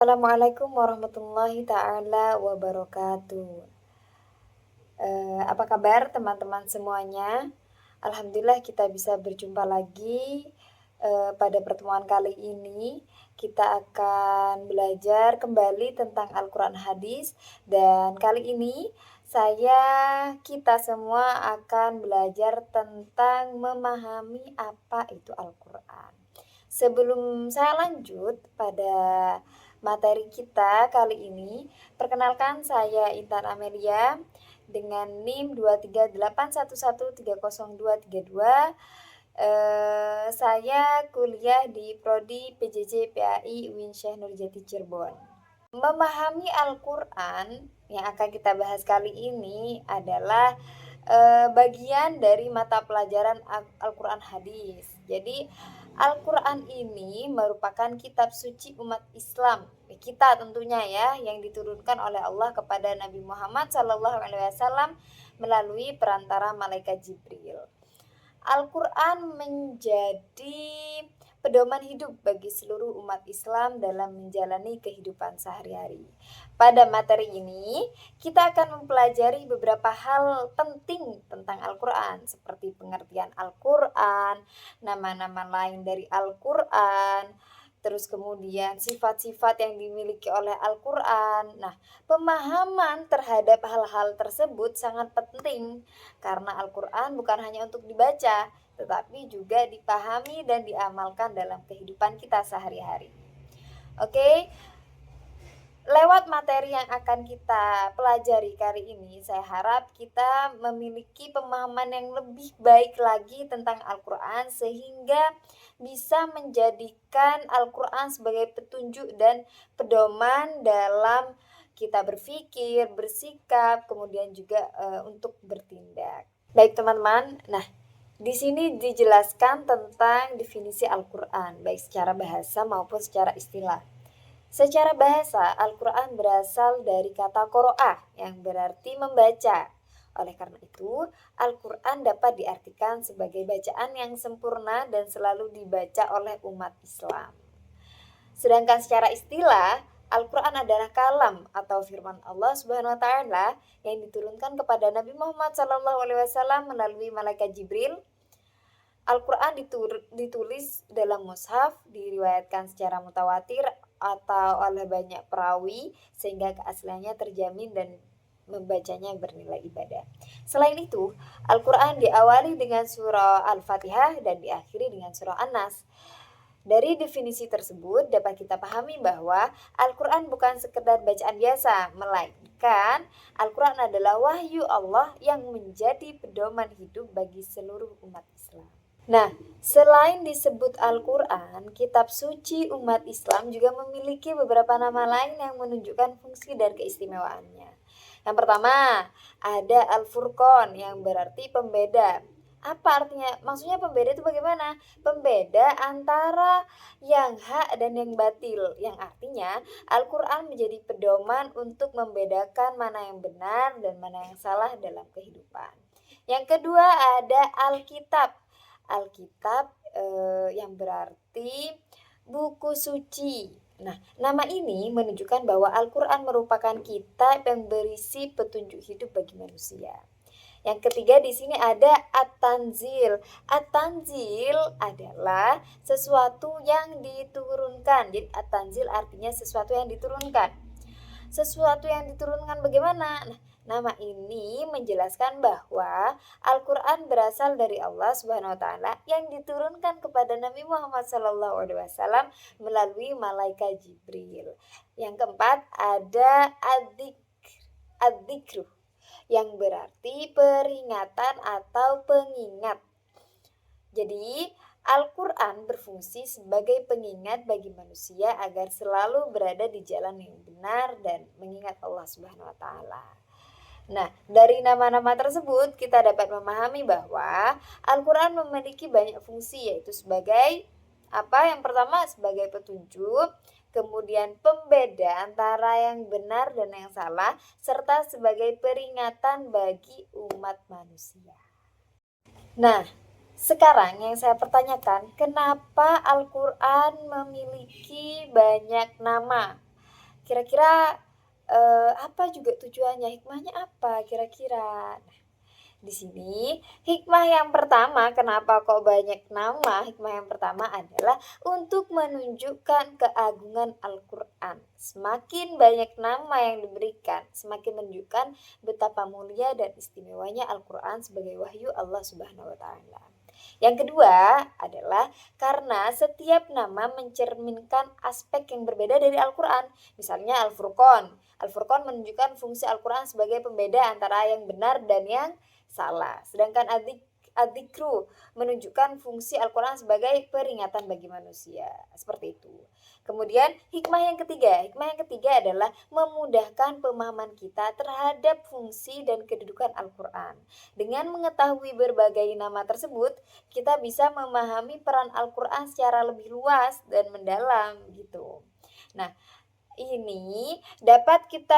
Assalamualaikum warahmatullahi taala wabarakatuh. Apa kabar teman-teman semuanya? Alhamdulillah kita bisa berjumpa lagi, pada pertemuan kali ini kita akan belajar kembali tentang Al-Quran Hadis dan kali ini kita semua akan belajar tentang memahami apa itu Al-Quran. Sebelum saya lanjut pada materi kita kali ini, perkenalkan saya Intan Amelia dengan NIM 238113022. Saya kuliah di Prodi PJJ PAI UIN Syekh Nurjati Cirebon. Memahami Al-Quran yang akan kita bahas kali ini adalah bagian dari mata pelajaran Al-Quran Hadis. Jadi Al-Quran ini merupakan kitab suci umat Islam, kita tentunya ya, yang diturunkan oleh Allah kepada Nabi Muhammad SAW melalui perantara malaikat Jibril. Al-Quran menjadi pedoman hidup bagi seluruh umat Islam dalam menjalani kehidupan sehari-hari. Pada materi ini, kita akan mempelajari beberapa hal penting tentang Al-Quran, seperti pengertian Al-Quran, nama-nama lain dari Al-Quran, terus kemudian sifat-sifat yang dimiliki oleh Al-Quran. Nah, pemahaman terhadap hal-hal tersebut sangat penting karena Al-Quran bukan hanya untuk dibaca, tetapi juga dipahami dan diamalkan dalam kehidupan kita sehari-hari. Oke, lewat materi yang akan kita pelajari kali ini, saya harap kita memiliki pemahaman yang lebih baik lagi tentang Al-Quran sehingga bisa menjadikan Al-Quran sebagai petunjuk dan pedoman dalam kita berpikir, bersikap, kemudian juga untuk bertindak. Baik teman-teman, nah di sini dijelaskan tentang definisi Al-Quran, baik secara bahasa maupun secara istilah. Secara bahasa, Al-Quran berasal dari kata qoro'ah yang berarti membaca. Oleh karena itu, Al-Quran dapat diartikan sebagai bacaan yang sempurna dan selalu dibaca oleh umat Islam. Sedangkan secara istilah, Al-Quran adalah kalam atau firman Allah Subhanahu wa taala yang diturunkan kepada Nabi Muhammad SAW melalui malaikat Jibril. Al-Quran ditulis dalam mushaf, diriwayatkan secara mutawatir atau oleh banyak perawi sehingga keasliannya terjamin dan membacanya bernilai ibadah. Selain itu, Al-Quran diawali dengan surah Al-Fatihah dan diakhiri dengan surah An-Nas. Dari definisi tersebut dapat kita pahami bahwa Al-Quran bukan sekedar bacaan biasa, melainkan Al-Quran adalah wahyu Allah yang menjadi pedoman hidup bagi seluruh umat Islam. Nah, selain disebut Al-Quran, kitab suci umat Islam juga memiliki beberapa nama lain yang menunjukkan fungsi dan keistimewaannya. Yang pertama, ada Al-Furqan yang berarti pembeda. Apa artinya? Maksudnya pembeda itu bagaimana? Pembeda antara yang hak dan yang batil. Yang artinya Al-Quran menjadi pedoman untuk membedakan mana yang benar dan mana yang salah dalam kehidupan. Yang kedua ada Alkitab. Alkitab yang berarti buku suci. Nah, nama ini menunjukkan bahwa Al-Quran merupakan kitab yang berisi petunjuk hidup bagi manusia. Yang ketiga di sini ada At-Tanzil. At-Tanzil adalah sesuatu yang diturunkan. Jadi At-Tanzil artinya sesuatu yang diturunkan. Sesuatu yang diturunkan bagaimana? Nah, nama ini menjelaskan bahwa Al-Quran berasal dari Allah Subhanahu wa taala yang diturunkan kepada Nabi Muhammad SAW melalui malaikat Jibril. Yang keempat ada ad-dzikru yang berarti peringatan atau pengingat. Jadi, Al-Quran berfungsi sebagai pengingat bagi manusia agar selalu berada di jalan yang benar dan mengingat Allah Subhanahu wa taala. Nah, dari nama-nama tersebut kita dapat memahami bahwa Al-Quran memiliki banyak fungsi, yaitu sebagai apa? Yang pertama sebagai petunjuk, kemudian pembeda antara yang benar dan yang salah, serta sebagai peringatan bagi umat manusia. Nah, sekarang yang saya pertanyakan, kenapa Al-Quran memiliki banyak nama? kira-kira, apa juga tujuannya, hikmahnya apa kira-kira? Di sini, hikmah yang pertama kenapa kok banyak nama, hikmah yang pertama adalah untuk menunjukkan keagungan Al-Qur'an. Semakin banyak nama yang diberikan, semakin menunjukkan betapa mulia dan istimewanya Al-Qur'an sebagai wahyu Allah Subhanahu wa taala. Yang kedua adalah karena setiap nama mencerminkan aspek yang berbeda dari Al-Qur'an. Misalnya Al-Furqan. Al-Furqan menunjukkan fungsi Al-Qur'an sebagai pembeda antara yang benar dan yang salah. Sedangkan adzikru menunjukkan fungsi Al-Quran sebagai peringatan bagi manusia. Seperti itu. Kemudian hikmah yang ketiga adalah memudahkan pemahaman kita terhadap fungsi dan kedudukan Al-Quran. Dengan mengetahui berbagai nama tersebut, kita bisa memahami peran Al-Quran secara lebih luas dan mendalam gitu. Nah, ini dapat kita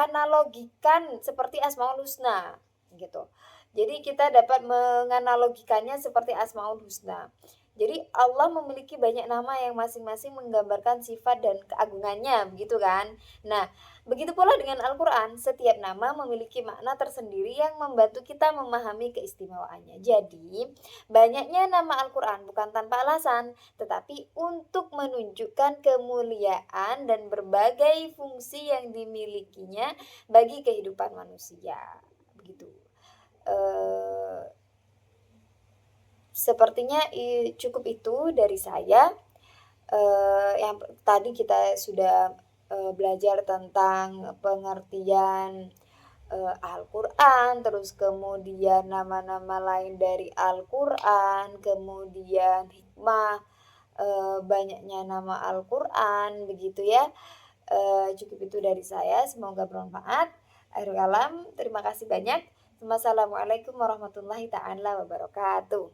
analogikan seperti Asmaul Husna gitu. Jadi kita dapat menganalogikannya seperti Asmaul Husna. Jadi Allah memiliki banyak nama yang masing-masing menggambarkan sifat dan keagungannya, begitu kan? Nah, begitu pula dengan Al-Qur'an, setiap nama memiliki makna tersendiri yang membantu kita memahami keistimewaannya. Jadi, banyaknya nama Al-Qur'an bukan tanpa alasan, tetapi untuk menunjukkan kemuliaan dan berbagai fungsi yang dimilikinya bagi kehidupan manusia. Begitu. Eee, sepertinya cukup itu dari saya. Yang tadi kita sudah, belajar tentang pengertian, Al-Qur'an, terus kemudian nama-nama lain dari Al-Qur'an, kemudian hikmah, banyaknya nama Al-Qur'an, begitu ya. Cukup itu dari saya, semoga bermanfaat. Akhirul kalam, terima kasih banyak. Wassalamualaikum warahmatullahi taala wabarakatuh.